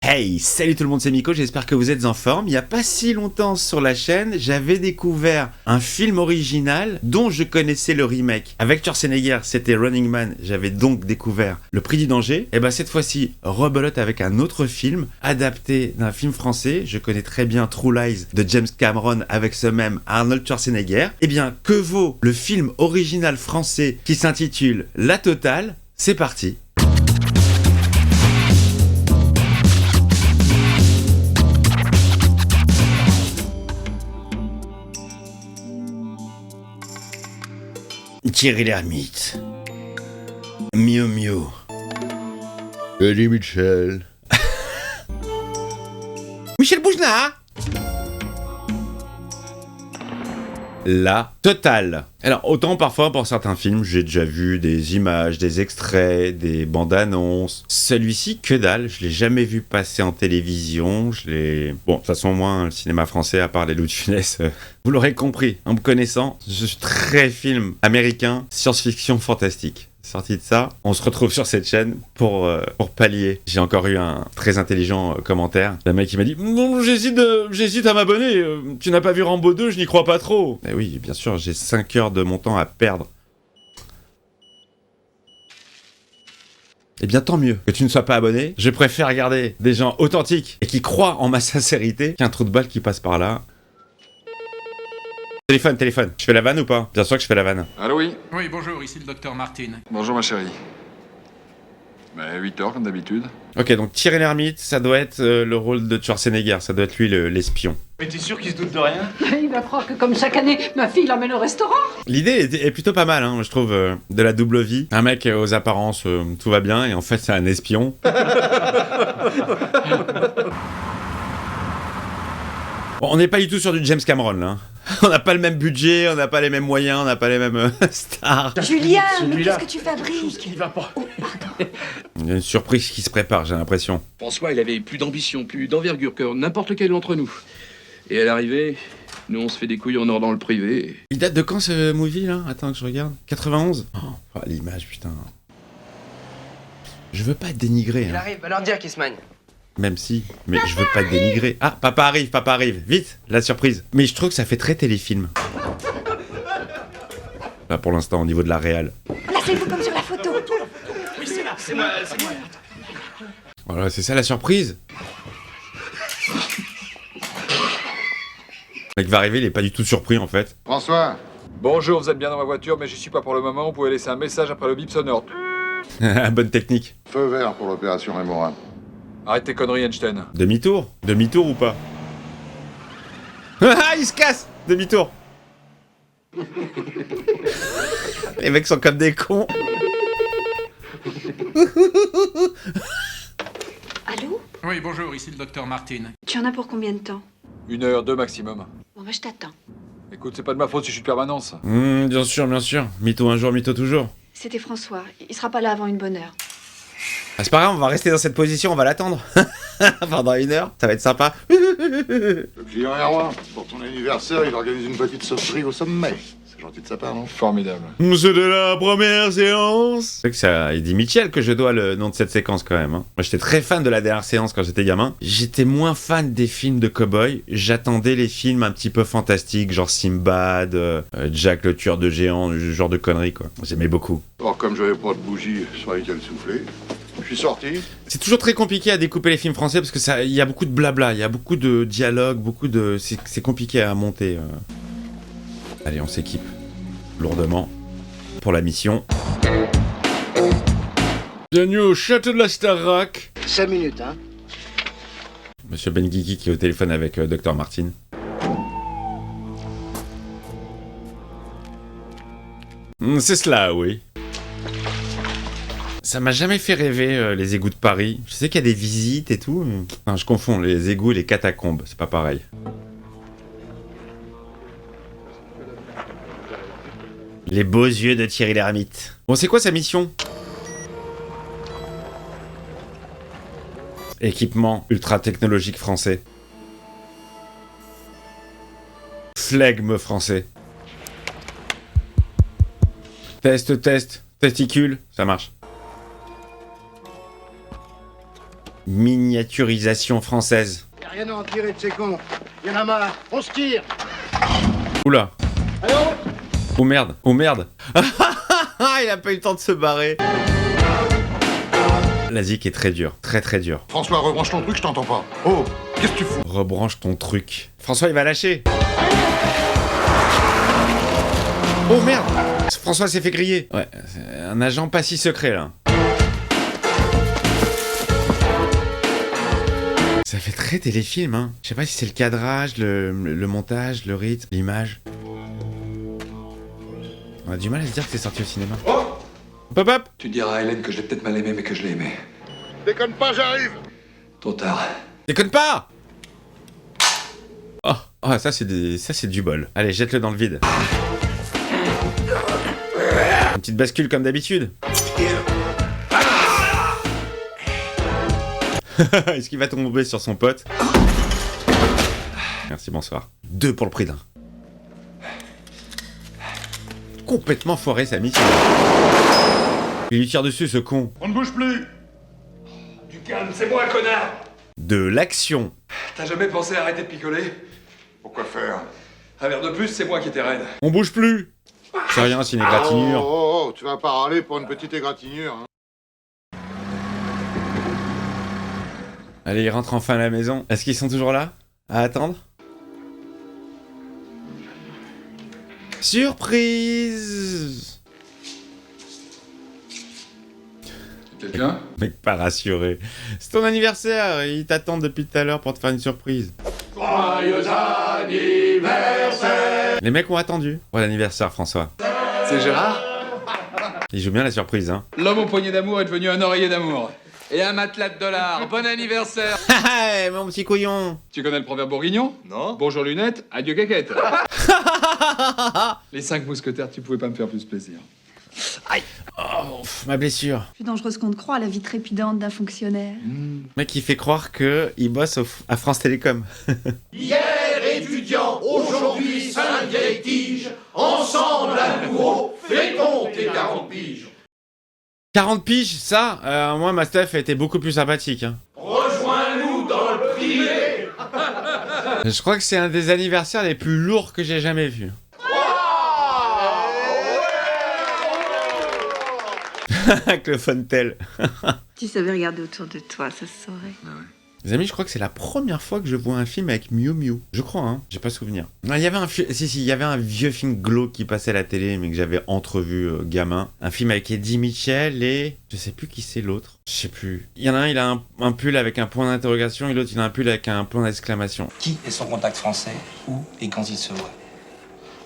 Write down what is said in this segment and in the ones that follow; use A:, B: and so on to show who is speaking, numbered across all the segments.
A: Hey, salut tout le monde, c'est Miko, j'espère que vous êtes en forme. Il n'y a pas si longtemps sur la chaîne, j'avais découvert un film original dont je connaissais le remake. Avec Schwarzenegger, c'était Running Man, j'avais donc découvert Le Prix du Danger. Et ben cette fois-ci, rebelote avec un autre film, adapté d'un film français. Je connais très bien True Lies de James Cameron avec ce même Arnold Schwarzenegger. Et bien, que vaut le film original français qui s'intitule La Totale? C'est parti. Thierry Lhermitte. Miu Miu.
B: Eddie Mitchell.
A: Michel Boujna. La Totale. Alors, autant parfois pour certains films, j'ai déjà vu des images, des extraits, des bandes annonces. Celui-ci, que dalle, je l'ai jamais vu passer en télévision. Bon, de toute façon, moi, le cinéma français, à part les Loup de Funès, vous l'aurez compris, en me connaissant, je suis très film américain, science-fiction fantastique. Sorti de ça, on se retrouve sur cette chaîne pour pallier. J'ai encore eu un très intelligent commentaire d'un mec qui m'a dit « Non, j'hésite à m'abonner, tu n'as pas vu Rambo 2, je n'y crois pas trop !» Eh oui, bien sûr, j'ai 5 heures de mon temps à perdre. Eh bien, tant mieux que tu ne sois pas abonné. Je préfère regarder des gens authentiques et qui croient en ma sincérité qu'un trou de balle qui passe par là. Téléphone. Je fais la vanne ou pas? Bien sûr que je fais la vanne.
C: Allô, oui.
D: Oui, bonjour, ici le docteur Martin.
C: Bonjour, ma chérie. 8h, comme d'habitude.
A: Ok, donc Thierry Lhermitte, ça doit être le rôle de Schwarzenegger, ça doit être lui l'espion.
D: Mais t'es sûr qu'il se doute de rien?
E: Il va croire que comme chaque année, ma fille l'emmène au restaurant.
A: L'idée est plutôt pas mal, hein, je trouve, de la double vie. Un mec aux apparences, tout va bien, et en fait c'est un espion. Bon, on n'est pas du tout sur du James Cameron, là. Hein. On n'a pas le même budget, on n'a pas les mêmes moyens, on n'a pas les mêmes stars.
E: Julien, mais qu'est-ce que tu fabriques?
D: Qui va pas.
A: Il y a une surprise qui se prépare, j'ai l'impression.
F: François, il avait plus d'ambition, plus d'envergure que n'importe lequel d'entre nous. Et à l'arrivée, nous on se fait des couilles en or dans le privé.
A: Il date de quand ce movie, là? Attends que je regarde. 91? Oh, l'image, putain. Je veux pas dénigrer,
G: Il
A: hein.
G: arrive, va leur dire qu'il se magne.
A: Même si, mais je veux pas dénigrer. Ah, papa arrive, vite, la surprise. Mais je trouve que ça fait très téléfilm. Là, pour l'instant, au niveau de la réal.
E: Placez-vous comme sur la photo.
D: Oui, c'est là, c'est moi.
A: Voilà, c'est ça la surprise. Le mec va arriver, il est pas du tout surpris, en fait.
C: François. Bonjour, vous êtes bien dans ma voiture, mais j'y suis pas pour le moment. Vous pouvez laisser un message après le bip sonore.
A: Bonne technique.
B: Feu vert pour l'opération Rémorin.
C: Arrête tes conneries, Einstein.
A: Demi-tour ou pas? Ah, il se casse. Demi-tour. Les mecs sont comme des cons.
E: Allô?
D: Oui, bonjour, ici le docteur Martin.
E: Tu en as pour combien de temps?
C: 1h, 2 maximum.
E: Bon, bah je t'attends.
C: Écoute, c'est pas de ma faute si je suis de permanence.
A: Bien sûr. Mytho un jour, mytho toujours.
E: C'était François. Il sera pas là avant une bonne heure.
A: Ah, c'est pas grave, on va rester dans cette position, on va l'attendre. Pendant 1 heure, ça va être sympa.
B: Le client est roi. Pour ton anniversaire, il organise une petite sauterie au sommet. C'est gentil de sa part, non?
C: Formidable.
A: C'était la première séance. C'est que c'est à Eddie Mitchell que je dois le nom de cette séquence quand même. Hein. Moi j'étais très fan de la dernière séance quand j'étais gamin. J'étais moins fan des films de cow-boy. J'attendais les films un petit peu fantastiques, genre Simbad, Jack le tueur de géants, ce genre de conneries quoi. J'aimais beaucoup.
B: Or, comme j'avais pas de bougie sur lesquelles souffler, je suis sorti.
A: C'est toujours très compliqué à découper les films français parce que il y a beaucoup de blabla, il y a beaucoup de dialogues, c'est compliqué à monter. Allez, on s'équipe lourdement pour la mission. Bienvenue au château de la Starac.
G: 5 minutes, hein.
A: Monsieur Benguigui qui est au téléphone avec Dr Martin. C'est cela, oui. Ça m'a jamais fait rêver, les égouts de Paris. Je sais qu'il y a des visites et tout. Mais... Non, je confonds les égouts et les catacombes. C'est pas pareil. Les beaux yeux de Thierry Lhermitte. Bon, c'est quoi sa mission? Équipement ultra technologique français. Flegme français. Testicule, ça marche. Miniaturisation française.
B: Y'a rien à en tirer de ces cons. Y'en a marre. On se tire.
A: Oula.
B: Allô?
A: Oh merde. Oh merde. Il a pas eu le temps de se barrer. La zik est très dure. Très très dure.
B: François, rebranche ton truc, je t'entends pas. Oh, qu'est-ce que tu fous?
A: Rebranche ton truc. François, il va lâcher. Oh merde. François s'est fait griller. Ouais, c'est un agent pas si secret là. Ça fait très téléfilm, hein. Je sais pas si c'est le cadrage, le montage, le rythme, l'image. On a du mal à se dire que c'est sorti au cinéma.
C: Oh!
A: Hop hop.
C: Tu diras à Hélène que je l'ai peut-être mal aimé, mais que je l'ai aimé.
B: Déconne pas, j'arrive.
C: Trop tard.
A: Déconne pas. Oh, ça c'est du bol. Allez, jette-le dans le vide. Une petite bascule comme d'habitude. Est-ce qu'il va tomber sur son pote? Merci, bonsoir. 2 pour le prix d'un. Complètement foiré sa mission. Il lui tire dessus, ce con.
B: On ne bouge plus.
C: Du calme, c'est moi, connard!
A: De l'action.
C: T'as jamais pensé à arrêter de picoler?
B: Pourquoi faire?
C: Un verre de plus, c'est moi qui t'ai raide.
A: On bouge plus. C'est rien, c'est une égratignure.
B: Oh, tu vas pas râler pour une petite égratignure, hein.
A: Allez, ils rentrent enfin à la maison. Est-ce qu'ils sont toujours là? À attendre? Surprise!
C: Quelqu'un?
A: Mec pas rassuré. C'est ton anniversaire, ils t'attendent depuis tout à l'heure pour te faire une surprise.
F: Joyeux anniversaire!
A: Les mecs ont attendu pour l'anniversaire, François.
C: C'est Gérard?
A: Il joue bien la surprise, hein.
C: L'homme au poignet d'amour est devenu un oreiller d'amour. Et un matelas de dollars. Bon anniversaire!
A: Hey, mon petit couillon!
C: Tu connais le proverbe bourguignon?
B: Non?
C: Bonjour lunettes, adieu caquette. Les 5 mousquetaires, tu pouvais pas me faire plus plaisir.
A: Oh, ma blessure.
E: Plus dangereuse qu'on ne croit, la vie trépidante d'un fonctionnaire.
A: Mec, il fait croire que il bosse à France Télécom.
G: Hier étudiant, aujourd'hui cinq vieilles tiges, ensemble à nouveau, fêtons tes 40 piges.
A: 40 piges, ça, moi, ma Steph a été beaucoup plus sympathique. Hein.
G: Rejoins-nous dans le privé.
A: Je crois que c'est un des anniversaires les plus lourds que j'ai jamais vus. Avec le Fontel.
E: Tu savais regarder autour de toi, ça se saurait.
A: Les amis, je crois que c'est la première fois que je vois un film avec Miu Miu. Je crois, hein. J'ai pas souvenir. Il y avait il y avait un vieux film glauque qui passait à la télé, mais que j'avais entrevu gamin. Un film avec Eddie Mitchell et... Je sais plus qui c'est l'autre. Je sais plus. Il y en a un, il a un pull avec un point d'interrogation et l'autre, il a un pull avec un point d'exclamation.
H: Qui est son contact français, où et quand il se voit?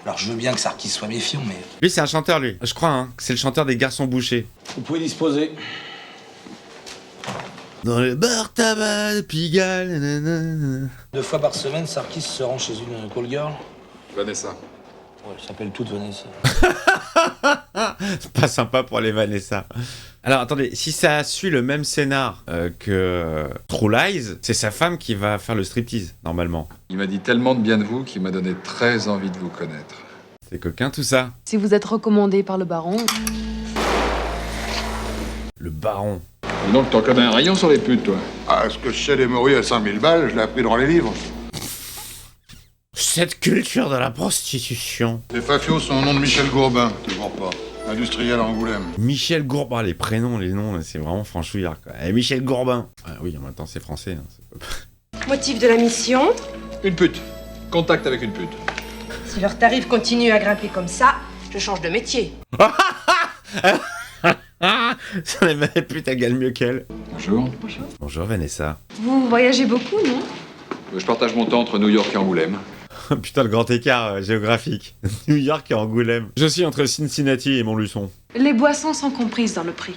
H: Alors je veux bien que Sarkis soit méfiant, mais...
A: Lui, c'est un chanteur, lui. Je crois, hein, que c'est le chanteur des Garçons Bouchés.
H: Vous pouvez disposer.
A: Dans le bar tabac de Pigalle, nanana.
H: 2 fois par semaine, Sarkis se rend chez une call girl.
C: Vanessa.
H: Ouais, elle s'appelle toute Vanessa.
A: C'est pas sympa pour les Vanessa. Alors attendez, si ça suit le même scénar que True Lies, c'est sa femme qui va faire le striptease, normalement.
C: Il m'a dit tellement de bien de vous qu'il m'a donné très envie de vous connaître.
A: C'est coquin tout ça.
I: Si vous êtes recommandé par le baron...
A: Le baron.
C: Dis donc, t'en connais un rayon sur les putes, toi.
B: Ah, ce que je sais des morilles à 5000 balles, je l'ai appris dans les livres.
A: Cette culture de la prostitution.
B: Les fafios sont au nom de Michel Gourbin, tu vois pas. Industriel à Angoulême.
A: Michel Gourbin, les prénoms, les noms, c'est vraiment franchouillard, quoi. Et Michel Gourbin. Ah oui, en même temps, c'est français. Hein,
J: Motif de la mission?
C: Une pute. Contact avec une pute.
J: Si leur tarif continue à grimper comme ça, je change de métier.
A: Ça les putes, elle gagne mieux qu'elle.
C: Bonjour.
A: Bonjour Vanessa.
E: Vous voyagez beaucoup, non?
C: Je partage mon temps entre New York et Angoulême.
A: Putain, le grand écart géographique. New York et Angoulême. Je suis entre Cincinnati et Montluçon.
I: Les boissons sont comprises dans le prix.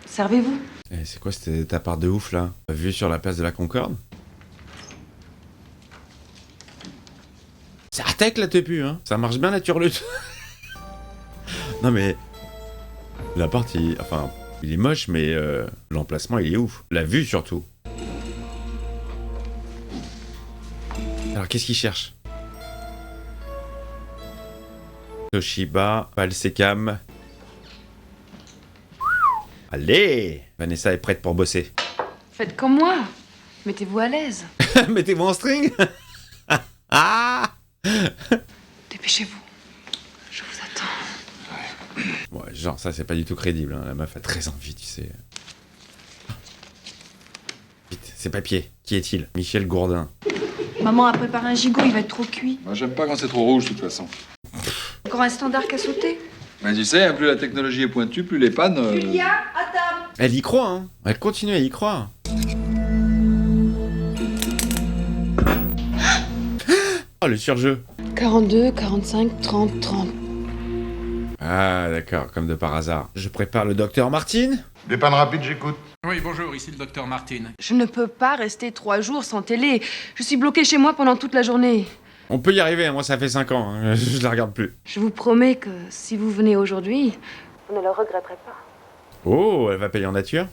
I: Servez-vous.
A: Eh, c'est quoi cette appart de ouf là? Vue sur la place de la Concorde? C'est Artec la tepu, hein. Ça marche bien la turlute. Non mais... L'appart, il est moche, mais l'emplacement, il est ouf. La vue, surtout. Alors, qu'est-ce qu'il cherche? Toshiba, Palsecam. Allez! Vanessa est prête pour bosser.
I: Faites comme moi. Mettez-vous à l'aise.
A: Mettez-vous en string. Ah.
I: Dépêchez-vous. Je vous attends.
A: Ouais, genre ça c'est pas du tout crédible, hein. La meuf a très envie, tu sais. Vite, c'est papier. Qui est-il? Michel Gourdin.
E: Maman a préparé un gigot, il va être trop cuit.
C: Moi, j'aime pas quand c'est trop rouge, de toute façon.
E: Encore un standard qu'à sauter.
C: Mais tu sais, plus la technologie est pointue, plus les pannes...
E: Julia, à table.
A: Elle y croit, hein. Elle continue à y croire. Oh, le surjeu.
I: 42, 45, 30, 30.
A: Ah, d'accord, comme de par hasard. Je prépare le docteur Martin.
B: Des pannes rapides, j'écoute.
D: Oui, bonjour, ici le docteur Martin.
I: Je ne peux pas rester 3 jours sans télé. Je suis bloquée chez moi pendant toute la journée.
A: On peut y arriver, hein. Moi ça fait 5 ans, hein. Je la regarde plus.
I: Je vous promets que si vous venez aujourd'hui, vous ne le regretterez pas.
A: Oh, elle va payer en nature.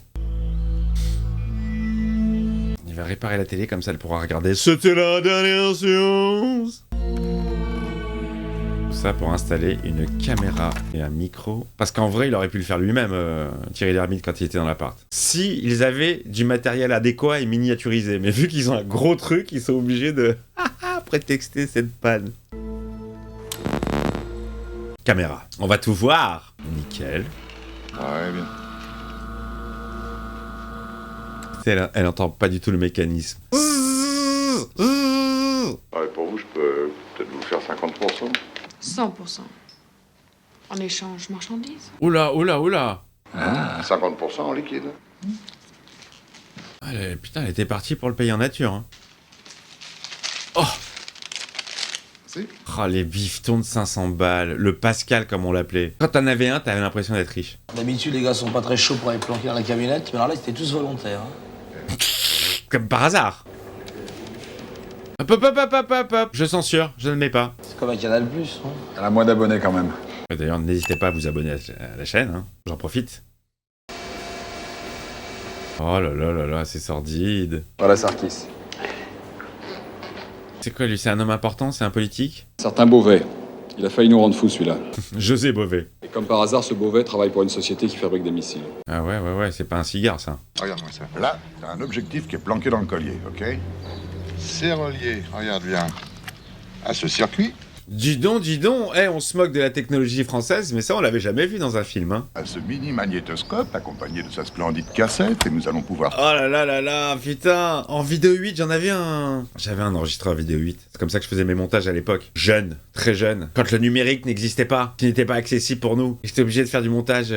A: Il va réparer la télé, comme ça elle pourra regarder. C'était la dernière séance. Tout ça pour installer une caméra et un micro. Parce qu'en vrai, il aurait pu le faire lui-même, Thierry Lhermitte, quand il était dans l'appart. Si ils avaient du matériel adéquat et miniaturisé. Mais vu qu'ils ont un gros truc, ils sont obligés de prétexter cette panne. Caméra. On va tout voir. Nickel.
B: Ouais, bien.
A: Elle entend pas du tout le mécanisme.
B: Ouais, pour vous, je peux peut-être vous faire 50%.
I: 100%. En échange marchandises.
A: Oula, oula, oula.
B: 50% en liquide.
A: Putain, elle était partie pour le payer en nature. Hein. Oh.
B: Si.
A: Oh, les bifetons de 500 balles. Le Pascal, comme on l'appelait. Quand t'en avais un, t'avais l'impression d'être riche.
H: D'habitude, les gars sont pas très chauds pour aller planquer dans la camionnette, mais alors là, c'était tous volontaires. Hein.
A: Comme par hasard. Hop, hop, hop, hop, hop, hop. Je censure, je ne mets pas.
H: C'est comme un Canal+. Hein.
C: Elle a moins d'abonnés quand même.
A: D'ailleurs, n'hésitez pas à vous abonner à la chaîne, hein. J'en profite. Oh là là là là, c'est sordide.
C: Voilà Sarkis.
A: C'est quoi lui? C'est un homme important? C'est un politique?
C: Certain Beauvais. Il a failli nous rendre fous celui-là.
A: José Bové.
C: Et comme par hasard, ce Beauvais travaille pour une société qui fabrique des missiles.
A: Ah ouais, c'est pas un cigare ça.
B: Regarde-moi ça. Là, t'as un objectif qui est planqué dans le collier, ok? C'est relié, regarde bien, à ce circuit.
A: Dis donc, on se moque de la technologie française, mais ça on l'avait jamais vu dans un film, hein.
B: À ce mini magnétoscope accompagné de sa splendide cassette, et nous allons pouvoir...
A: Oh là là là là, putain. En vidéo 8, j'en avais un. J'avais un enregistreur vidéo 8. C'est comme ça que je faisais mes montages à l'époque. Jeune, très jeune. Quand le numérique n'existait pas, qui n'était pas accessible pour nous. J'étais obligé de faire du montage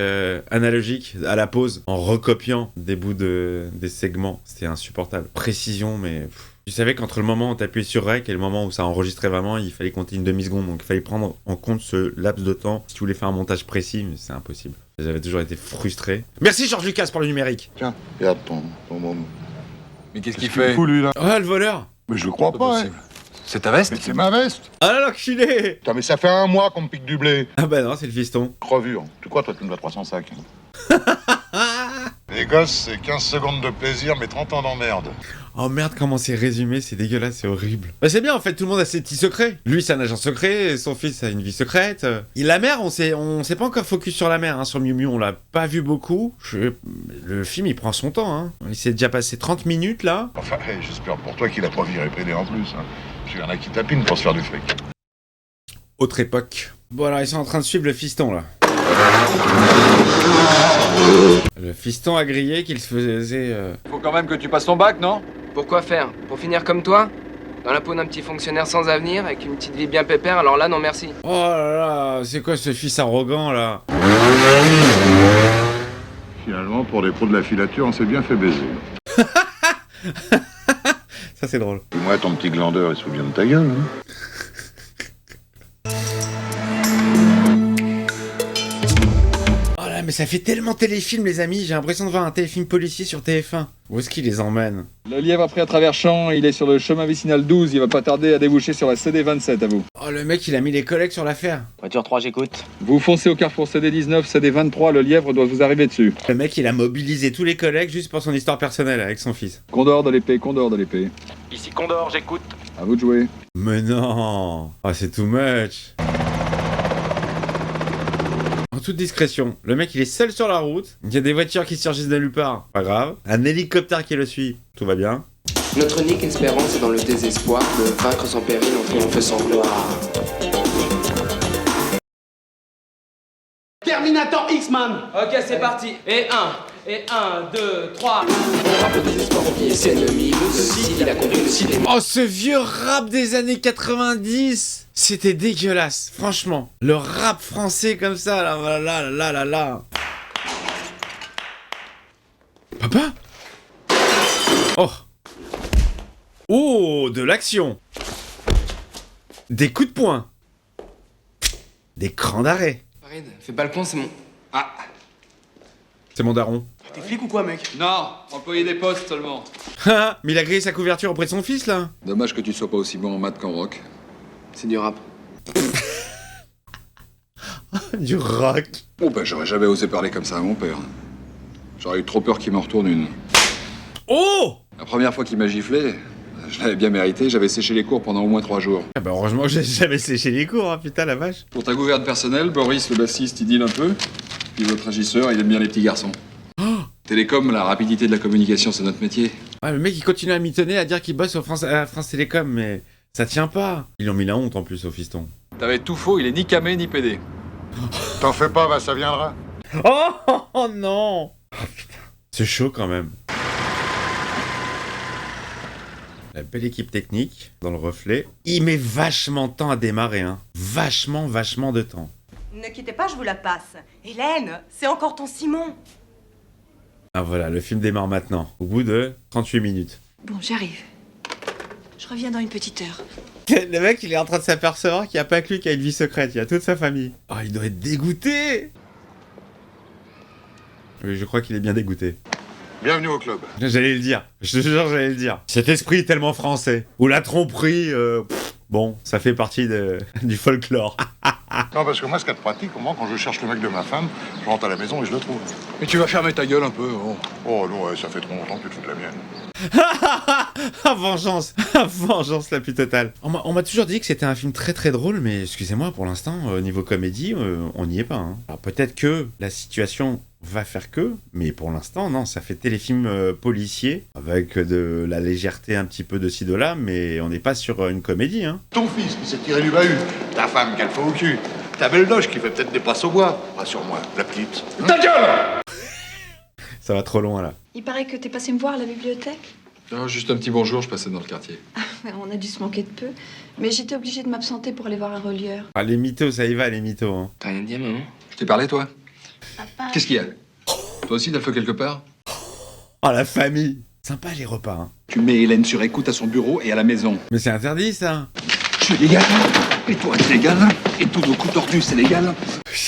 A: analogique à la pause, en recopiant des bouts des segments. C'était insupportable. Précision, mais... Tu savais qu'entre le moment où t'appuyais sur REC et le moment où ça enregistrait vraiment, il fallait compter une demi-seconde. Donc il fallait prendre en compte ce laps de temps si tu voulais faire un montage précis, mais c'est impossible. J'avais toujours été frustré. Merci Georges Lucas pour le numérique.
B: Tiens, regarde ton môme.
C: Mais qu'est-ce qu'il fait?
B: Fou, lui, là.
A: Oh, le voleur.
B: Mais je le crois pas, hein.
C: C'est ta veste?
B: Mais c'est ma veste.
A: Ah là, l'enculé.
B: Putain, mais ça fait 1 mois qu'on me pique du blé.
A: Ah bah non, c'est le fiston.
B: Crevure. Tu crois, toi, tu me dois 300 sacs. Les gosses, c'est 15 secondes de plaisir, mais 30 ans d'emmerde.
A: Oh merde, comment c'est résumé, c'est dégueulasse, c'est horrible. Bah c'est bien en fait, tout le monde a ses petits secrets. Lui c'est un agent secret, son fils a une vie secrète. Et la mère, on s'est pas encore focus sur la mère, hein. Sur Miu Miu, on l'a pas vu beaucoup. Le film il prend son temps, hein. Il s'est déjà passé 30 minutes là.
B: Enfin, hey, j'espère pour toi qu'il a pas viré pédé en plus. Hein. Parce qu'il y en a qui tapinent pour se faire du fric.
A: Autre époque. Bon alors ils sont en train de suivre le fiston là. Le fiston a grillé qu'il se faisait...
C: Faut quand même que tu passes ton bac, non?
K: Pourquoi faire? Pour finir comme toi? Dans la peau d'un petit fonctionnaire sans avenir, avec une petite vie bien pépère, alors là, non merci.
A: Oh là là, c'est quoi ce fils arrogant là?
B: Finalement, pour les pros de la filature, on s'est bien fait baiser.
A: Ça c'est drôle.
B: Et moi, ton petit glandeur, il se fout bien de ta gueule, hein.
A: Mais ça fait tellement téléfilm les amis, j'ai l'impression de voir un téléfilm policier sur TF1. Où est-ce qu'il les emmène?
C: Le lièvre a pris à travers champs, il est sur le chemin vicinal 12, il va pas tarder à déboucher sur la CD 27 à vous.
A: Oh le mec il a mis les collègues sur l'affaire.
K: Voiture 3, j'écoute.
C: Vous foncez au carrefour CD 19, CD 23, le lièvre doit vous arriver dessus.
A: Le mec il a mobilisé tous les collègues juste pour son histoire personnelle avec son fils.
C: Condor de l'épée, Condor de l'épée.
K: Ici Condor, j'écoute.
C: À vous de jouer.
A: Mais non. Oh c'est too much. toute discrétion. Le mec, il est seul sur la route. Il y a des voitures qui surgissent de nulle part. Pas grave. Un hélicoptère qui le suit. Tout va bien.
K: Notre unique espérance est dans le désespoir de vaincre sans péril en triomphe sans gloire.
G: Terminator X-Man.
K: Ok, c'est parti. Et 1, 2, 3. On rappe le désespoir qui est ennemi. Le Cid, il a conduit le cinéma.
A: Oh, ce vieux rap des années 90. C'était dégueulasse, franchement. Le rap français comme ça, là. Papa? Oh. Oh, de l'action. Des coups de poing. Des crans d'arrêt.
K: Farid, fais pas le con, c'est mon... Ah.
A: C'est mon daron.
G: T'es flic ou quoi, mec?
C: Non, employé des postes seulement.
A: Ah, mais il a grillé sa couverture auprès de son fils, là.
C: Dommage que tu sois pas aussi bon en maths qu'en rock.
K: C'est du rap.
A: Du rock.
C: Oh bah j'aurais jamais osé parler comme ça à mon père. J'aurais eu trop peur qu'il m'en retourne une.
A: Oh!
C: La première fois qu'il m'a giflé, je l'avais bien mérité, j'avais séché les cours pendant au moins 3 jours.
A: Ah bah heureusement que j'ai jamais séché les cours, hein, putain la vache.
C: Pour ta gouverne personnelle, Boris le bassiste il deal un peu, puis votre régisseur il aime bien les petits garçons. Télécom, la rapidité de la communication c'est notre métier.
A: Ouais, le mec il continue à mitonner, à dire qu'il bosse à France Télécom, mais ça tient pas. Ils ont mis la honte en plus au fiston.
C: T'avais tout faux, il est ni camé ni pédé.
B: T'en fais pas, bah ça viendra.
A: Oh non! Oh putain, c'est chaud quand même. La belle équipe technique, dans le reflet. Il met vachement de temps à démarrer, hein. Vachement de temps.
J: Ne quittez pas, je vous la passe. Hélène, c'est encore ton Simon.
A: Ah voilà, le film démarre maintenant, au bout de 38 minutes.
E: Bon, j'arrive. Je reviens dans une petite heure.
A: Le mec, il est en train de s'apercevoir qu'il n'y a pas que lui qui a une vie secrète, il y a toute sa famille. Oh, il doit être dégoûté! Oui, je crois qu'il est bien dégoûté.
B: Bienvenue au club.
A: J'allais le dire, je te jure, j'allais le dire. Cet esprit tellement français, où la tromperie, bon, ça fait partie du folklore.
B: Non, parce que moi, ce qu'il y a de pratique, moi, quand je cherche le mec de ma femme, je rentre à la maison et je le trouve.
C: Mais tu vas fermer ta gueule un peu, oh.
B: Oh non, ouais, ça fait trop longtemps que tu te fous de la mienne.
A: Vengeance, vengeance la plus totale. On m'a toujours dit que c'était un film très drôle, mais excusez-moi, pour l'instant, niveau comédie, on n'y est pas. Hein. Alors peut-être que la situation va faire que, mais pour l'instant, non, ça fait téléfilm policier, avec de la légèreté un petit peu de ci de là, mais on n'est pas sur une comédie. Hein.
B: Ton fils qui s'est tiré du bahut, ta femme qui a le feu au cul, ta belle doge qui fait peut-être des passes au bois, rassure-moi, la petite.
G: Ta gueule!
A: Ça va trop loin là.
E: Il paraît que t'es passé me voir à la bibliothèque.
C: Non, juste un petit bonjour, je passais dans le quartier.
E: On a dû se manquer de peu. Mais j'étais obligée de m'absenter pour aller voir un relieur.
A: Ah, les mythos, ça y va, les mythos. Hein.
K: T'as rien dit à maman?
C: Je t'ai parlé, toi?
E: Papa.
C: Qu'est-ce qu'il y a? Toi aussi, t'as le feu quelque part?
A: Oh, la famille. Sympa les repas. Hein.
C: Tu mets Hélène sur écoute à son bureau et à la maison.
A: Mais c'est interdit ça.
C: Je suis légal, et toi t'es légal, et tous nos coups tordus c'est légal.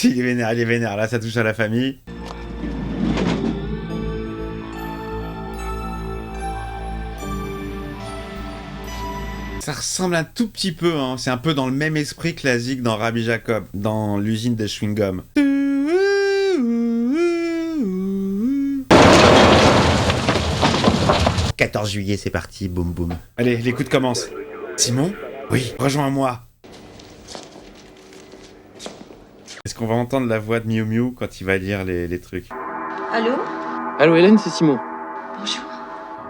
A: Il est vénère, là ça touche à la famille. Ça ressemble un tout petit peu, hein. C'est un peu dans le même esprit que la zig dans Rabbi Jacob, dans l'usine de chewing-gum. 14 juillet, c'est parti, boum boum. Allez, l'écoute commence. Simon? Oui, rejoins-moi. Est-ce qu'on va entendre la voix de Miu Miu quand il va lire les trucs?
E: Allô?
K: Allô Hélène, c'est Simon.
E: Bonjour.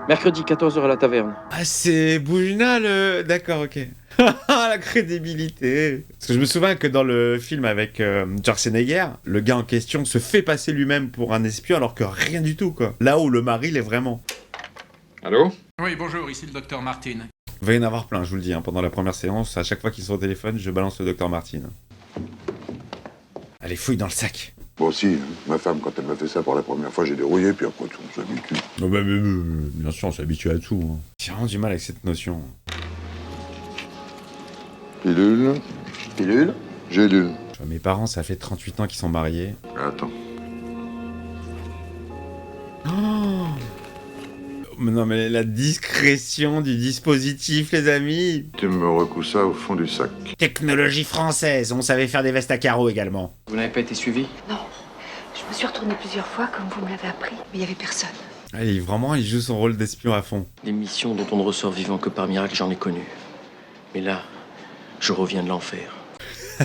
K: Mercredi 14h à la taverne.
A: Ah, c'est Boujna le... D'accord, ok. La crédibilité. Parce que je me souviens que dans le film avec Schwarzenegger, le gars en question se fait passer lui-même pour un espion alors que rien du tout, quoi. Là où le mari l'est vraiment.
C: Allô?
D: Oui, bonjour, ici le docteur Martin.
A: Il va y en avoir plein, je vous le dis. Hein. Pendant la première séance, à chaque fois qu'ils sont au téléphone, je balance le docteur Martin. Allez, fouille dans le sac.
B: Moi aussi, hein. Ma femme, quand elle m'a fait ça pour la première fois, j'ai dérouillé, puis après, on s'habitue.
A: Oh bah, bien sûr, on s'habitue à tout. Hein. J'ai vraiment du mal avec cette notion.
B: Pilule. Pilule. Gélule.
A: Mes parents, ça fait 38 ans qu'ils sont mariés.
B: Attends.
A: Oh, mais non, mais la discrétion du dispositif, les amis.
B: Tu me recouses ça au fond du sac.
A: Technologie française, on savait faire des vestes à carreaux également.
K: Vous n'avez pas été suivi?
E: Non. Je me suis retournée plusieurs fois comme vous me l'avez appris, mais il n'y avait personne.
A: Allez, vraiment, il joue son rôle d'espion à fond.
K: Des missions dont on ne ressort vivant que par miracle, j'en ai connu. Mais là, je reviens de l'enfer.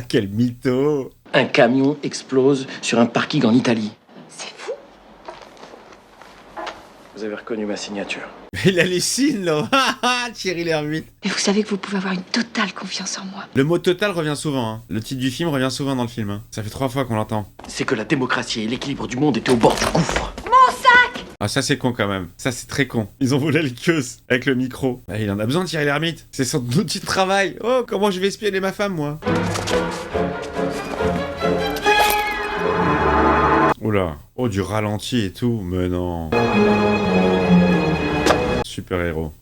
A: Quel mytho.
K: Un camion explose sur un parking en Italie.
E: C'est fou.
K: Vous avez reconnu ma signature.
A: Il hallucine, là. Thierry Lhermitte.
E: Mais vous savez que vous pouvez avoir une totale confiance en moi.
A: Le mot total revient souvent. Hein. Le titre du film revient souvent dans le film. Hein. Ça fait 3 fois qu'on l'entend.
K: C'est que la démocratie et l'équilibre du monde étaient au bord du gouffre.
A: Ah, ça c'est con quand même. Ça c'est très con. Ils ont volé le queuse avec le micro. Ah, il en a besoin de Thierry Lhermitte. C'est son outil de travail. Oh, comment je vais espionner ma femme, moi? Oula. Oh, du ralenti et tout. Mais non. Super héros.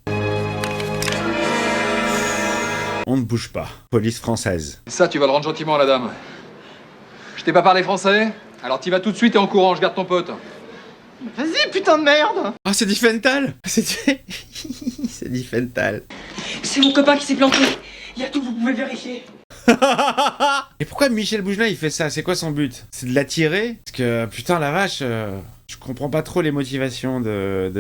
A: On ne bouge pas. Police française.
C: Ça, tu vas le rendre gentiment à la dame. Je t'ai pas parlé français? Alors t'y vas tout de suite et en courant, je garde ton pote.
K: Vas-y, putain de merde!
A: Ah, c'est Diffenthal. C'est Diffenthal.
J: C'est mon copain qui s'est planté. Il y a tout, vous pouvez vérifier.
A: Et pourquoi Michel Bougelin il fait ça? C'est quoi son but? C'est de l'attirer? Parce que putain la vache, je comprends pas trop les motivations de...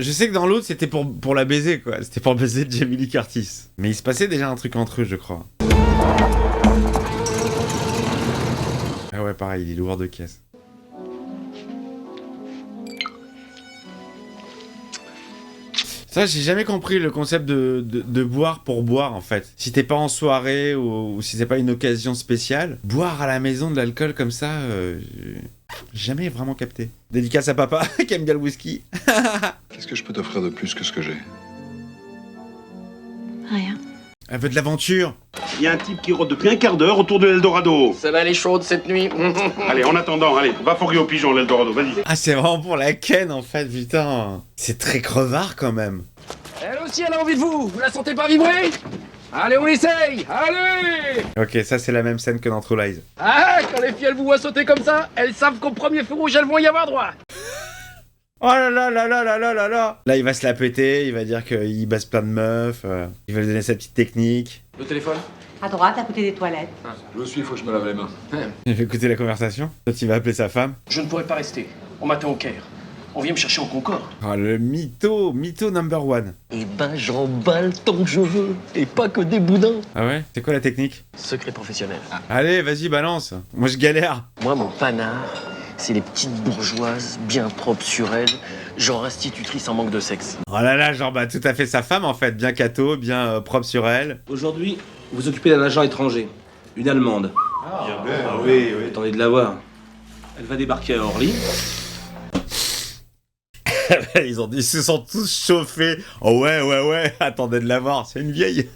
A: Je sais que dans l'autre c'était pour la baiser quoi. C'était pour baiser Jamie Lee Curtis. Mais il se passait déjà un truc entre eux je crois. Ah ouais pareil, il est lourd de caisse. Ça, j'ai jamais compris le concept de boire pour boire, en fait. Si t'es pas en soirée ou si c'est pas une occasion spéciale, boire à la maison de l'alcool comme ça, j'ai jamais vraiment capté. Dédicace à papa, qui aime bien le whisky.
B: Qu'est-ce que je peux t'offrir de plus que ce que j'ai?
E: Rien.
A: Elle veut de l'aventure.
L: Il y a un type qui rôde depuis un quart d'heure autour de l'Eldorado.
K: Ça va aller chaude cette nuit.
L: Allez, en attendant, allez, va fourguer au pigeon l'Eldorado, vas-y.
A: Ah, c'est vraiment pour la ken, en fait, putain. C'est très crevard, quand même.
K: Elle aussi, elle a envie de vous. Vous la sentez pas vibrer? Allez, on essaye. Allez!
A: Ok, ça, c'est la même scène que dans True Lies.
K: Ah, quand les filles, elles vous voient sauter comme ça, elles savent qu'au premier feu rouge, elles vont y avoir droit.
A: Oh là là là là là là là là. Là, il va se la péter, il va dire qu'il basse plein de meufs, il va lui donner sa petite technique.
C: Le téléphone?
J: À droite, à côté des toilettes.
C: Je le suis, faut que je me lave les mains.
A: Il va écouter la conversation. L'autre, il va appeler sa femme.
K: Je ne pourrai pas rester. On m'attend au Caire. On vient me chercher en Concorde.
A: Oh, le mytho number one.
K: Eh ben, j'emballe tant que je veux. Et pas que des boudins.
A: Ah ouais? C'est quoi la technique?
K: Secret professionnel.
A: Allez, vas-y, balance. Moi, je galère.
K: Moi, mon panard, c'est les petites bourgeoises bien propres sur elles, genre institutrice en manque de sexe.
A: Oh là là, genre, bah, tout à fait sa femme, en fait. Bien cato, bien propre sur elle.
M: Aujourd'hui, vous vous occupez d'un agent étranger. Une Allemande. Oui. Attendez de la voir. Elle va débarquer à Orly.
A: Ils se sont tous chauffés. Oh ouais, attendez de la voir, c'est une vieille.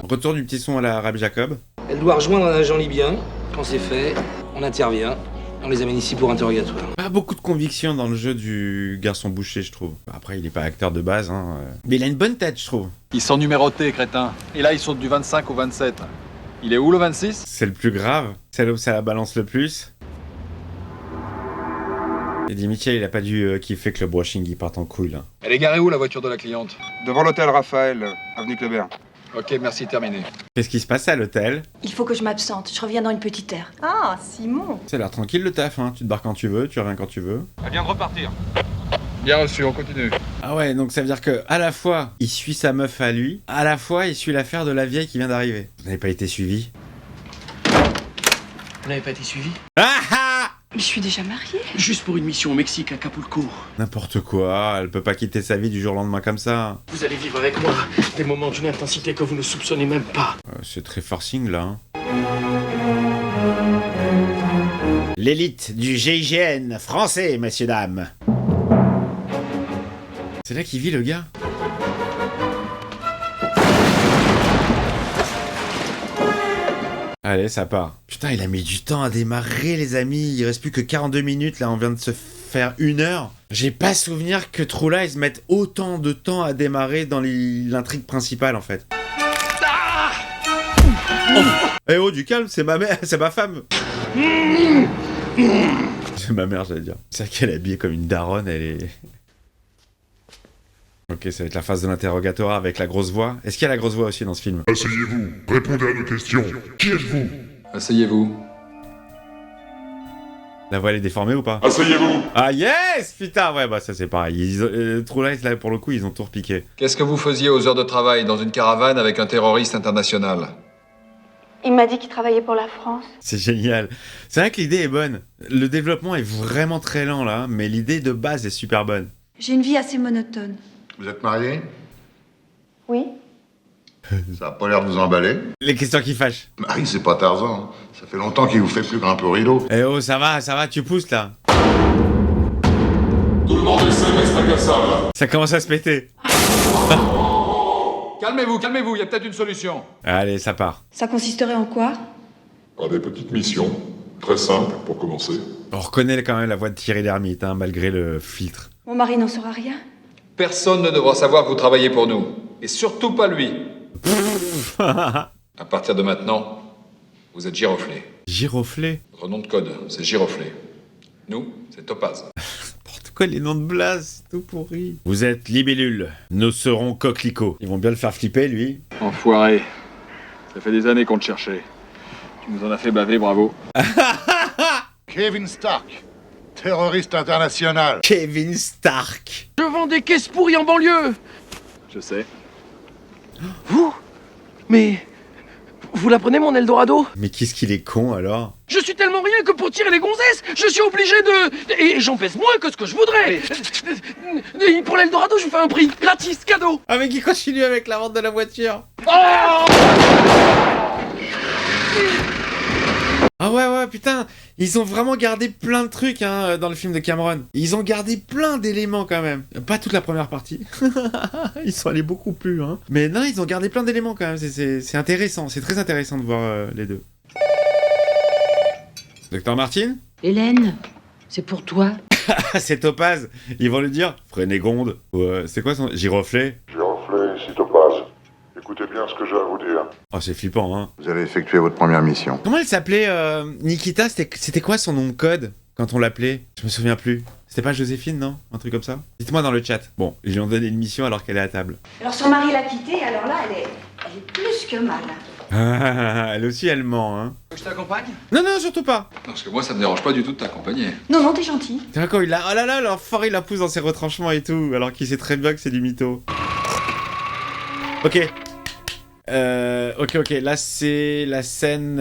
A: Retour du petit son à la Rabbi Jacob.
M: Elle doit rejoindre un agent libyen. Quand c'est fait, on intervient. On les amène ici pour interrogatoire.
A: Pas beaucoup de conviction dans le jeu du garçon boucher, je trouve. Après, il est pas acteur de base, hein. Mais il a une bonne tête, je trouve.
C: Ils sont numérotés, crétin. Et là, ils sautent du 25 au 27. Il est où le 26?
A: C'est le plus grave. C'est là où ça la balance le plus. Et dit Michel, il a pas dû kiffer que le brushing il parte en couille, là.
C: Elle est garée où, la voiture de la cliente?
B: Devant l'hôtel Raphaël, avenue Kléber.
C: Ok, merci, terminé.
A: Qu'est-ce qui se passe à l'hôtel?
E: Il faut que je m'absente. Je reviens dans une petite heure.
J: Ah, Simon.
A: Ça a l'air tranquille le taf, hein. Tu te barres quand tu veux, tu reviens quand tu veux.
C: Elle vient de repartir. Bien reçu, on continue.
A: Ah ouais, donc ça veut dire que à la fois il suit sa meuf à lui, à la fois il suit l'affaire de la vieille qui vient d'arriver. Vous n'avez pas été suivi?
K: Vous n'avez pas été suivi?
A: Ah ah!
E: Mais je suis déjà mariée.
K: Juste pour une mission au Mexique, à Acapulco.
A: N'importe quoi, elle peut pas quitter sa vie du jour au lendemain comme ça.
K: Vous allez vivre avec moi des moments d'une intensité que vous ne soupçonnez même pas.
A: C'est très forcing là. Hein. L'élite du GIGN français, messieurs dames. C'est là qu'il vit le gars. Allez, ça part. Putain, il a mis du temps à démarrer, les amis. Il reste plus que 42 minutes, là, on vient de se faire 1 heure. J'ai pas souvenir que True Lies mette autant de temps à démarrer dans l'intrigue principale, en fait. Ah oh, oh, du calme, c'est ma mère, c'est ma femme. C'est ma mère, j'allais dire. C'est vrai qu'elle est habillée comme une daronne, elle est... Ok, ça va être la phase de l'interrogatoire avec la grosse voix. Est-ce qu'il y a la grosse voix aussi dans ce film?
N: Asseyez-vous, répondez à nos questions. Qui êtes-vous?
C: Asseyez-vous.
A: La voix elle est déformée ou pas?
N: Asseyez-vous.
A: Ah yes! Putain, ouais, bah ça c'est pareil. True Lies, là, pour le coup, ils ont tout repiqué.
C: Qu'est-ce que vous faisiez aux heures de travail dans une caravane avec un terroriste international?
E: Il m'a dit qu'il travaillait pour la France.
A: C'est génial. C'est vrai que l'idée est bonne. Le développement est vraiment très lent là, mais l'idée de base est super bonne.
E: J'ai une vie assez monotone.
B: Vous êtes marié?
E: Oui.
B: Ça a pas l'air de vous emballer.
A: Les questions qui fâchent.
B: Marie, c'est pas Tarzan. Ça fait longtemps qu'il vous fait plus grimper au rideau.
A: Eh oh, ça va, tu pousses là.
N: Tout le monde essaie d'extraquer ça, là.
A: Ça commence à se péter.
C: Calmez-vous, il y a peut-être une solution.
A: Allez, ça part.
E: Ça consisterait en quoi?
N: Par des petites missions, très simples pour commencer.
A: On reconnaît quand même la voix de Thierry Lhermitte, hein, malgré le filtre.
E: Mon mari n'en saura rien.
C: Personne ne devra savoir que vous travaillez pour nous. Et surtout pas lui. À partir de maintenant, vous êtes Giroflé.
A: Giroflé?
C: Votre nom de code, c'est Giroflé. Nous, c'est Topaz.
A: Pourquoi les noms de blase, c'est tout pourri. Vous êtes Libellule, nous serons Coquelicot. Ils vont bien le faire flipper, lui.
C: Enfoiré. Ça fait des années qu'on te cherchait. Tu nous en as fait baver, bravo.
B: Kevin Stark, terroriste international.
A: Kevin Stark.
F: Je vends des caisses pourries en banlieue.
C: Je sais.
F: Vous? Mais... Vous la prenez, mon Eldorado?
A: Mais qu'est-ce qu'il est con, alors?
F: Je suis tellement rien que pour tirer les gonzesses, je suis obligé de... Et j'en pèse moins que ce que je voudrais. Et pour l'Eldorado, je vous fais un prix gratis, cadeau.
A: Ah, mais qui continue avec la vente de la voiture.
F: Oh!
A: Ah ouais, putain, ils ont vraiment gardé plein de trucs hein, dans le film de Cameron. Ils ont gardé plein d'éléments quand même. Pas toute la première partie. Ils sont allés beaucoup plus. Hein. Mais non, ils ont gardé plein d'éléments quand même. C'est intéressant, c'est très intéressant de voir les deux. Docteur Martin?
J: Hélène, c'est pour toi.
A: C'est Topaz. Ils vont lui dire Frénégonde. Ou c'est quoi son... Giroflé?
N: Giroflé, ici Topaz. Écoutez bien ce que j'ai à vous dire.
A: Oh, c'est flippant, hein.
B: Vous allez effectuer votre première mission.
A: Comment elle s'appelait Nikita, c'était quoi son nom de code quand on l'appelait? Je me souviens plus. C'était pas Joséphine, non? Un truc comme ça? Dites-moi dans le chat. Bon, ils lui ont donné une mission alors qu'elle est à table.
E: Alors son mari l'a quittée, alors là, elle est plus que mal.
A: Elle aussi, elle ment, hein.
C: Je t'accompagne?
A: Non, surtout pas.
C: Non, parce que moi, ça me dérange pas du tout de t'accompagner.
E: Non, t'es gentil.
A: Tu vois quand il a... Oh là là, l'enfoiré, il la pousse dans ses retranchements et tout, alors qu'il sait très bien que c'est du mytho. Ok. Ok, là c'est la scène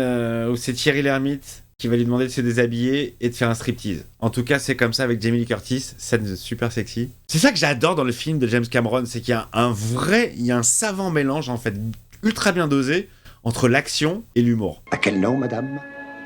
A: où c'est Thierry Lhermitte qui va lui demander de se déshabiller et de faire un striptease. En tout cas, c'est comme ça avec Jamie Lee Curtis, scène super sexy. C'est ça que j'adore dans le film de James Cameron, c'est qu'il y a il y a un savant mélange en fait, ultra bien dosé, entre l'action et l'humour.
O: À quel nom, madame?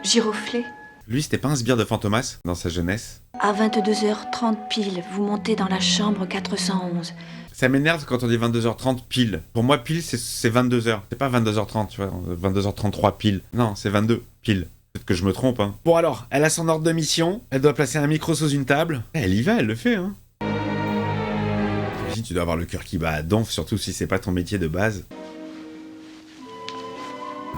E: Giroflé.
A: Lui, c'était pas un sbire de Fantomas dans sa jeunesse?
E: À 22h30 pile, vous montez dans la chambre 411.
A: Ça m'énerve quand on dit 22h30 pile. Pour moi, pile, c'est 22h. C'est pas 22h30, tu vois, 22h33 pile. Non, c'est 22 pile. Peut-être que je me trompe, hein. Bon alors, elle a son ordre de mission. Elle doit placer un micro sous une table. Elle y va, elle le fait, hein. T'imagines, tu dois avoir le cœur qui bat à donf, surtout si c'est pas ton métier de base.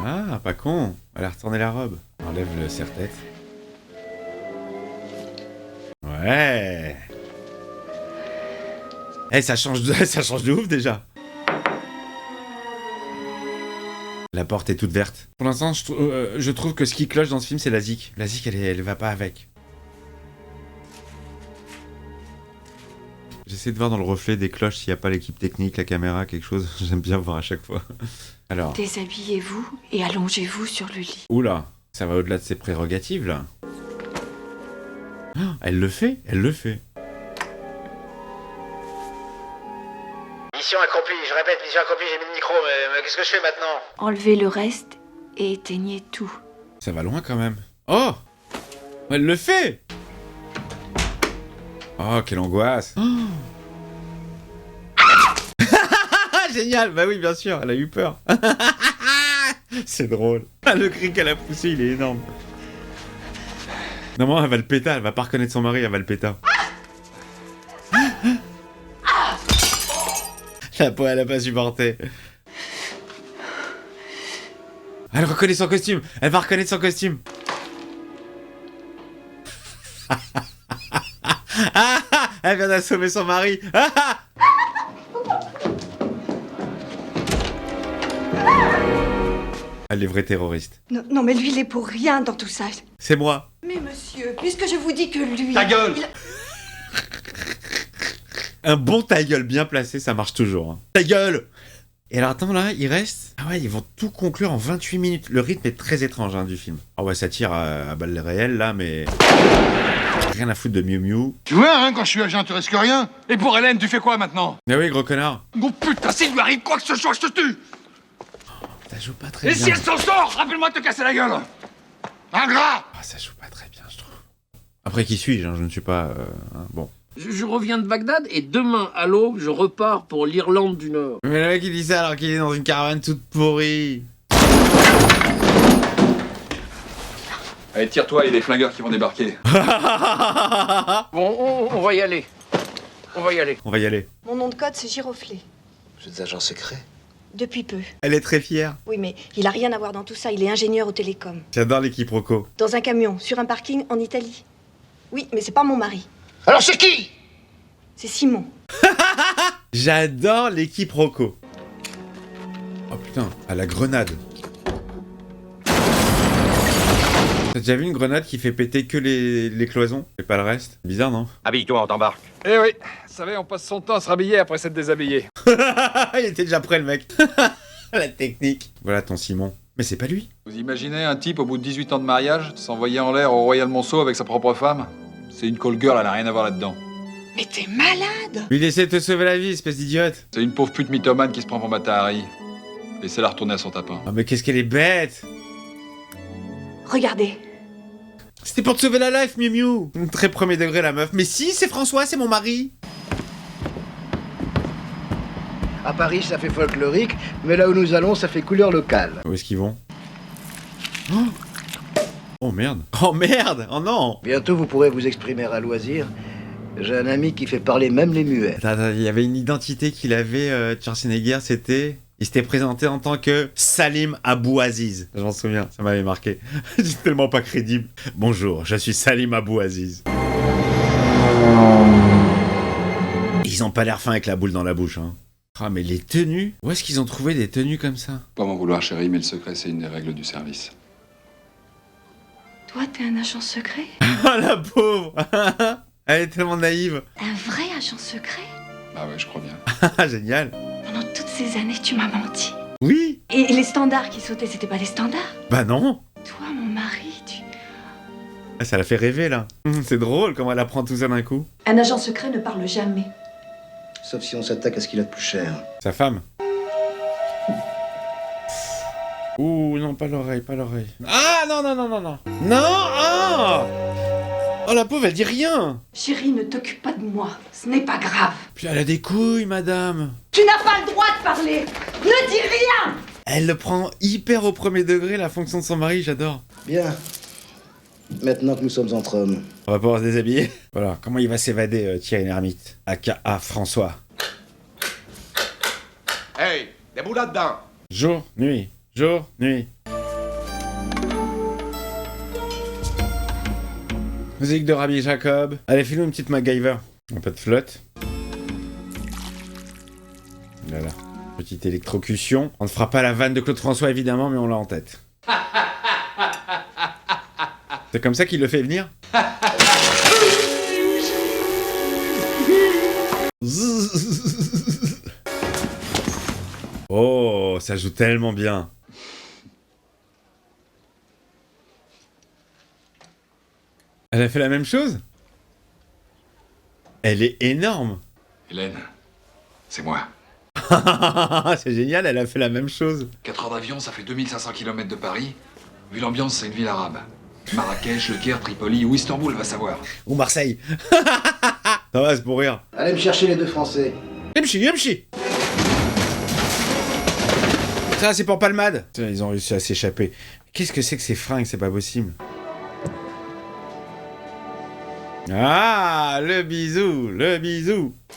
A: Ah, pas con. Elle a retourné la robe. Enlève le serre-tête. Ouais. Eh, ça change de ouf déjà. La porte est toute verte. Pour l'instant, je trouve que ce qui cloche dans ce film, c'est la zik. La zik, elle va pas avec. J'essaie de voir dans le reflet des cloches s'il n'y a pas l'équipe technique, la caméra, quelque chose. J'aime bien voir à chaque fois. Alors.
E: Déshabillez-vous et allongez-vous sur le lit.
A: Oula, ça va au-delà de ses prérogatives, là. Oh, elle le fait.
O: Mission accomplie, je répète, mission accomplie, j'ai mis le micro, mais qu'est-ce que je fais maintenant?
E: Enlevez le reste et éteignez tout.
A: Ça va loin quand même. Oh! Elle le fait! Oh, quelle angoisse! Oh. Génial! Bah oui, bien sûr, elle a eu peur. C'est drôle. Le cri qu'elle a poussé, il est énorme. Non, elle va le péter, elle va pas reconnaître son mari, elle va le péter. La peau, elle a pas supporté. Elle reconnaît son costume. Elle va reconnaître son costume. Elle vient d'assommer son mari. Elle est vraie terroriste.
J: Non, mais lui, il est pour rien dans tout ça.
A: C'est moi.
J: Mais monsieur, puisque je vous dis que lui...
A: Ta gueule! Un bon ta gueule bien placé, ça marche toujours. Hein. Ta gueule! Et alors attends, là, il reste... Ah ouais, ils vont tout conclure en 28 minutes. Le rythme est très étrange hein, du film. Ah ouais, ça tire à balles réelles, là, mais... Rien à foutre de Miu Miu.
B: Tu vois, hein, quand je suis agent, tu risques rien.
F: Et pour Hélène, tu fais quoi maintenant?
A: Mais oui, gros connard.
F: Oh putain, s'il lui arrive quoi que ce soit, je te tue.
A: Ça joue pas très
F: Et
A: bien.
F: si elle s'en sort, rappelle-moi de te casser la gueule.
B: Ingrat.
A: Ah, ça joue pas très bien, je trouve. Après, qui suis-je hein, je ne suis pas... hein, bon.
P: Je reviens de Bagdad et demain, à l'aube, je repars pour l'Irlande du Nord.
A: Mais le mec, il dit ça alors qu'il est dans une caravane toute pourrie.
C: Allez, tire-toi, il y a des flingueurs qui vont débarquer.
P: Bon, on va y aller. On va y aller.
A: On va y aller.
E: Mon nom de code, c'est Giroflé.
H: Vous êtes agent secret?
E: Depuis peu.
A: Elle est très fière.
E: Oui, mais il a rien à voir dans tout ça. Il est ingénieur au télécom.
A: J'adore les quiproquos.
E: Dans un camion, sur un parking en Italie. Oui, mais c'est pas mon mari.
B: Alors c'est qui?
E: C'est Simon.
A: J'adore les quiproquos. Oh putain, à la grenade. T'as déjà vu une grenade qui fait péter que les cloisons et pas le reste? Bizarre, non?
O: Habille-toi, on t'embarque.
F: Eh oui, vous savez, on passe son temps à se rhabiller après s'être déshabillé.
A: Il était déjà prêt, le mec. La technique. Voilà ton Simon. Mais c'est pas lui.
C: Vous imaginez un type au bout de 18 ans de mariage s'envoyer en l'air au Royal Monceau avec sa propre femme? C'est une call girl, elle a rien à voir là-dedans.
E: Mais t'es malade!
A: Lui, il essaie de te sauver la vie, espèce d'idiote.
C: C'est une pauvre pute mythomane qui se prend pour Mata Hari. Laissez-la retourner à son tapin.
A: Ah, mais qu'est-ce qu'elle est bête!
E: Regardez.
A: C'était pour te sauver la life, Miu Miu. Très premier degré, la meuf. Mais si, c'est François, c'est mon mari.
Q: À Paris, ça fait folklorique, mais là où nous allons, ça fait couleur locale.
A: Où est-ce qu'ils vont? Oh merde. Oh merde. Oh non.
Q: Bientôt, vous pourrez vous exprimer à loisir. J'ai un ami qui fait parler même les muets.
A: Attends, il y avait une identité qu'il avait, Schwarzenegger, c'était... Il s'était présenté en tant que Salim Abou Aziz. Je m'en souviens, ça m'avait marqué. C'est tellement pas crédible. Bonjour, je suis Salim Abou Aziz. Ils ont pas l'air fins avec la boule dans la bouche, hein. Ah, mais les tenues? Où est-ce qu'ils ont trouvé des tenues comme ça?
C: Pas m'en vouloir, chérie, mais le secret, c'est une des règles du service.
E: Toi, t'es un agent secret?
A: Ah, la pauvre. Elle est tellement naïve.
E: Un vrai agent secret?
C: Bah ouais, je crois bien.
A: Ah, génial.
E: Pendant toutes ces années, tu m'as menti.
A: Oui.
E: Et les standards qui sautaient, c'était pas des standards?
A: Bah non.
E: Toi, mon mari, tu...
A: Ah, ça la fait rêver, là. C'est drôle comment elle apprend tout ça d'un coup.
E: Un agent secret ne parle jamais.
Q: Sauf si on s'attaque à ce qu'il a de plus cher.
A: Sa femme. Ouh, non, pas l'oreille, pas l'oreille. Ah, non, non, non, non, non. Non, ah. Oh, la pauvre, elle dit rien.
E: Chérie, ne t'occupe pas de moi. Ce n'est pas grave.
A: Puis elle a des couilles, madame.
E: Tu n'as pas le droit de parler. Ne dis rien.
A: Elle le prend hyper au premier degré, la fonction de son mari, j'adore.
Q: Bien. Maintenant que nous sommes entre hommes.
A: On va pouvoir se déshabiller. Voilà, comment il va s'évader, Thierry Lhermitte, aka François.
G: Hey, des boules là-dedans.
A: Jour, nuit, jour, nuit. Musique de Rabbi Jacob. Allez, fais-nous une petite MacGyver. Un peu de flotte. Voilà. Petite électrocution. On ne fera pas la vanne de Claude François, évidemment, mais on l'a en tête. C'est comme ça qu'il le fait venir? Oh, ça joue tellement bien. Elle a fait la même chose? Elle est énorme.
C: Hélène, c'est moi.
A: C'est génial, elle a fait la même chose.
C: 4 heures d'avion, ça fait 2500 km de Paris. Vu l'ambiance, c'est une ville arabe. Marrakech, Le Caire, Tripoli ou Istanbul, va savoir.
A: Ou Marseille. Ça va, c'est pour rire.
Q: Allez me chercher les deux Français.
A: Yamchi. Ça, c'est pour Palmade. Tiens, ils ont réussi à s'échapper. Qu'est-ce que c'est que ces fringues? C'est pas possible. Ah, le bisou.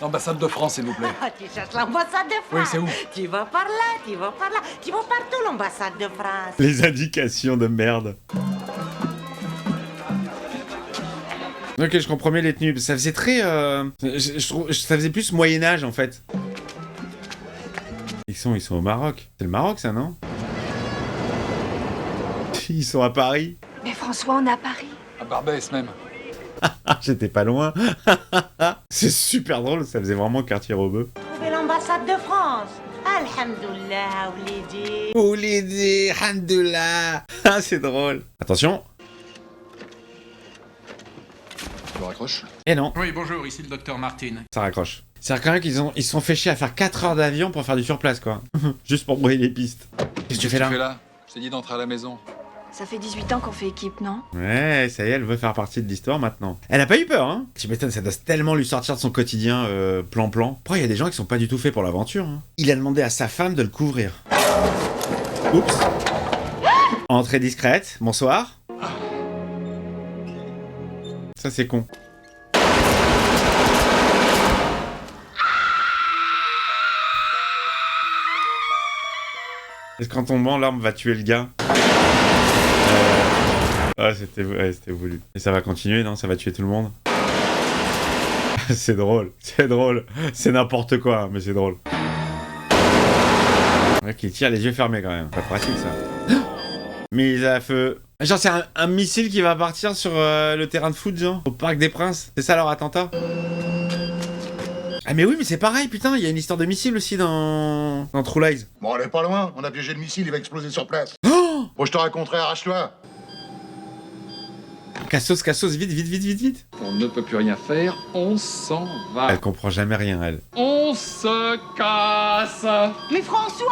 C: L'ambassade de France, s'il vous plaît.
R: Tu cherches l'ambassade de France?
C: Oui, c'est où?
R: Tu vas par là, tu vas partout, l'ambassade de France.
A: Les indications de merde. Ok, je comprends mieux les tenues. Ça faisait très... je trouve, ça faisait plus Moyen-Âge, en fait. Ils sont au Maroc. C'est le Maroc, ça, non? Ils sont à Paris.
E: Mais François, on est à Paris.
C: À Barbès, même.
A: J'étais pas loin. C'est super drôle, ça faisait vraiment quartier Rebeu.
R: Trouvez l'ambassade de France. Alhamdoulilah, Oulidi.
A: Oulidi, Alhamdoulilah. Ah, c'est drôle. Attention.
C: Je raccroche.
A: Et non.
D: Oui, bonjour, ici le docteur Martin.
A: Ça raccroche. C'est quand même qu'ils se sont fait chier à faire 4 heures d'avion pour faire du surplace, quoi. Juste pour brouiller les pistes. Qu'est-ce que tu fais là?
C: Je t'ai dit d'entrer à la maison.
E: Ça fait 18 ans qu'on fait équipe, non?
A: Ouais, ça y est, elle veut faire partie de l'histoire maintenant. Elle a pas eu peur, hein. Tu m'étonnes, ça doit tellement lui sortir de son quotidien plan-plan. Pourquoi il y a des gens qui sont pas du tout faits pour l'aventure, hein. Il a demandé à sa femme de le couvrir. Oups. Entrée discrète, bonsoir. Ça c'est con. Est-ce qu'en tombant, l'arme va tuer le gars? Ah, c'était voulu. Et ça va continuer, non? Ça va tuer tout le monde? C'est drôle, c'est drôle. C'est n'importe quoi, mais c'est drôle. Ouais, qui tire les yeux fermés quand même. Pas pratique ça. Mise à feu. Genre c'est un missile qui va partir sur le terrain de foot, genre, au Parc des Princes. C'est ça leur attentat? Ah mais oui, mais c'est pareil, putain, il y a une histoire de missile aussi dans True Lies.
B: Bon, on est pas loin, on a piégé le missile, il va exploser sur place. Oh, bon, je te raconterai, arrache-toi.
A: Cassos, vite.
C: On ne peut plus rien faire, on s'en va.
A: Elle comprend jamais rien, elle.
C: On se casse.
R: Mais François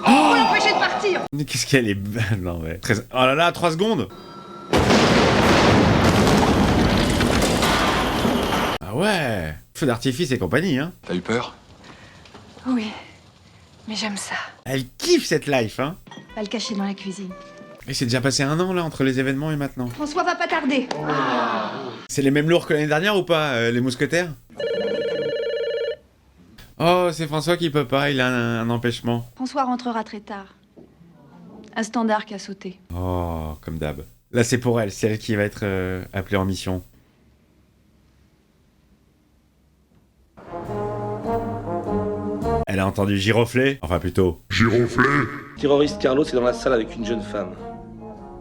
J: Faut l'empêcher de partir.
A: Mais qu'est-ce qu'elle est belle, non mais... Oh là là, 3 secondes. Ah ouais. Feu d'artifice et compagnie, hein.
C: T'as eu peur?
E: Oui, mais j'aime ça.
A: Elle kiffe cette life, hein.
E: Va le cacher dans la cuisine.
A: Et c'est déjà passé 1 an, là, entre les événements et maintenant.
J: François va pas tarder.
A: C'est les mêmes lourds que l'année dernière ou pas, les mousquetaires? Oh, c'est François qui peut pas, il a un empêchement.
E: François rentrera très tard. Un standard qui a sauté.
A: Oh, comme d'hab. Là, c'est pour elle, c'est elle qui va être appelée en mission. Elle a entendu girofler. Enfin, plutôt...
N: Girofler.
M: Le terroriste Carlos est dans la salle avec une jeune femme.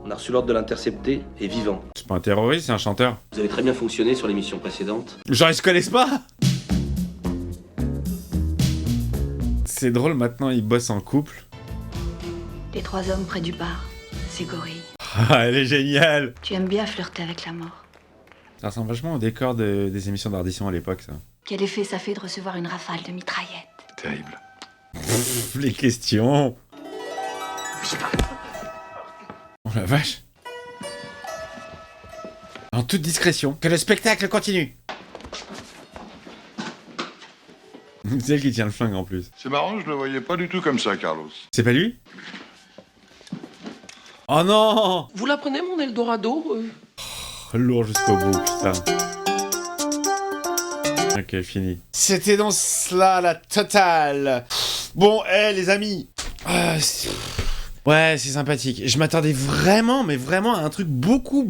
M: On a reçu l'ordre de l'intercepter et vivant.
A: C'est pas un terroriste, c'est un chanteur.
M: Vous avez très bien fonctionné sur l'émission précédente.
A: Genre, ils se connaissent pas? C'est drôle, maintenant, ils bossent en couple.
E: Les 3 hommes près du bar. C'est gorille.
A: Ah, elle est géniale.
E: Tu aimes bien flirter avec la mort.
A: Ça ressemble vachement au décor des émissions d'Ardisson à l'époque, ça.
E: Quel effet ça fait de recevoir une rafale de mitraillettes?
C: Terrible.
A: Les questions. Oh la vache. En toute discrétion, que le spectacle continue. C'est elle qui tient le flingue en plus.
B: C'est marrant, je le voyais pas du tout comme ça, Carlos.
A: C'est pas lui? Oh non!
P: Vous la prenez, mon Eldorado
A: Oh, lourd jusqu'au bout, putain. Ok, fini. C'était donc cela la totale. Bon, les amis. Ouais, c'est sympathique. Je m'attendais vraiment, mais vraiment à un truc beaucoup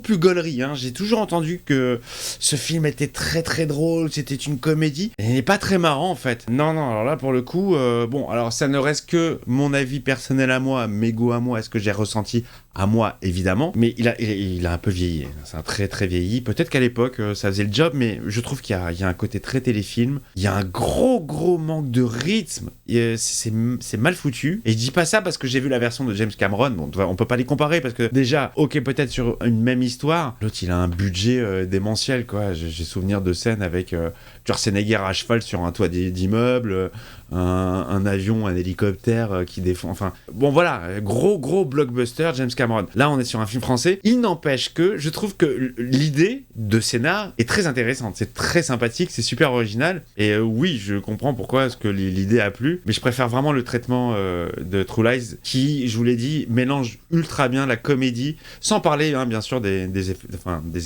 A: plus gaulerie, hein. J'ai toujours entendu que ce film était très très drôle, c'était une comédie. Et il n'est pas très marrant en fait. Non, alors là pour le coup, bon, alors ça ne reste que mon avis personnel à moi, mes goûts à moi, est-ce que j'ai ressenti à moi évidemment. Mais il a un peu vieilli. C'est un très très vieilli. Peut-être qu'à l'époque ça faisait le job, mais je trouve qu'il y a un côté très téléfilm. Il y a un gros manque de rythme. C'est mal foutu. Et je dis pas ça parce que j'ai vu la version de James Cameron. Bon, on peut pas les comparer parce que déjà, ok, peut-être sur une même histoire, l'autre il a un budget démentiel quoi. J'ai souvenir de scènes avec Schwarzenegger à cheval sur un toit d'immeuble, un avion, un hélicoptère qui défend. Enfin, bon voilà, gros blockbuster James Cameron. Là, on est sur un film français. Il n'empêche que je trouve que l'idée de scénar est très intéressante. C'est très sympathique, c'est super original. Et oui, je comprends pourquoi est-ce que l'idée a plu. Mais je préfère vraiment le traitement de True Lies qui, je vous l'ai dit, mélange ultra bien la comédie, sans parler bien sûr des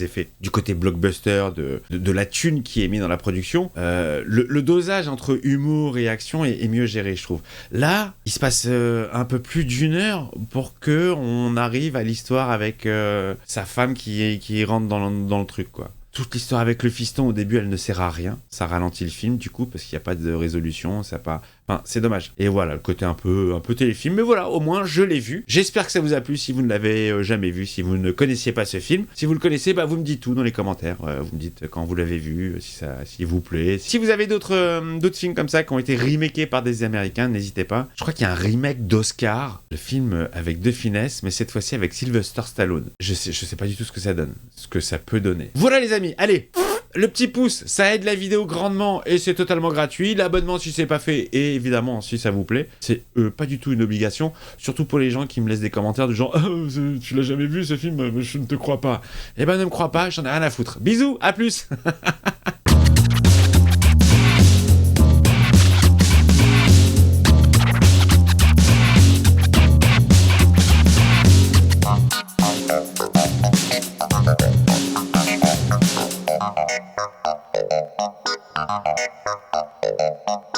A: effets. Du côté blockbuster, de la thune qui est mise dans la production. Le dosage entre humour et action est mieux géré, je trouve. Là, il se passe un peu plus d'1 heure pour que on arrive à l'histoire avec sa femme qui rentre dans le truc, quoi. Toute l'histoire avec le fiston, au début, elle ne sert à rien. Ça ralentit le film, du coup, parce qu'il n'y a pas de résolution, ça n'a Enfin, c'est dommage. Et voilà, le côté un peu téléfilm. Mais voilà, au moins, je l'ai vu. J'espère que ça vous a plu si vous ne l'avez jamais vu, si vous ne connaissiez pas ce film. Si vous le connaissez, bah, vous me dites tout dans les commentaires. Vous me dites quand vous l'avez vu, s'il vous plaît. Si vous avez d'autres films comme ça qui ont été remakés par des Américains, n'hésitez pas. Je crois qu'il y a un remake d'Oscar, le film avec De Funès, mais cette fois-ci avec Sylvester Stallone. Je sais pas du tout ce que ça donne, ce que ça peut donner. Voilà les amis, allez, le petit pouce, ça aide la vidéo grandement et c'est totalement gratuit. L'abonnement si c'est pas fait et évidemment si ça vous plaît, c'est pas du tout une obligation, surtout pour les gens qui me laissent des commentaires du genre tu l'as jamais vu ce film, mais je ne te crois pas. Eh ben ne me crois pas, j'en ai rien à foutre. Bisous, à plus.
G: Thank you.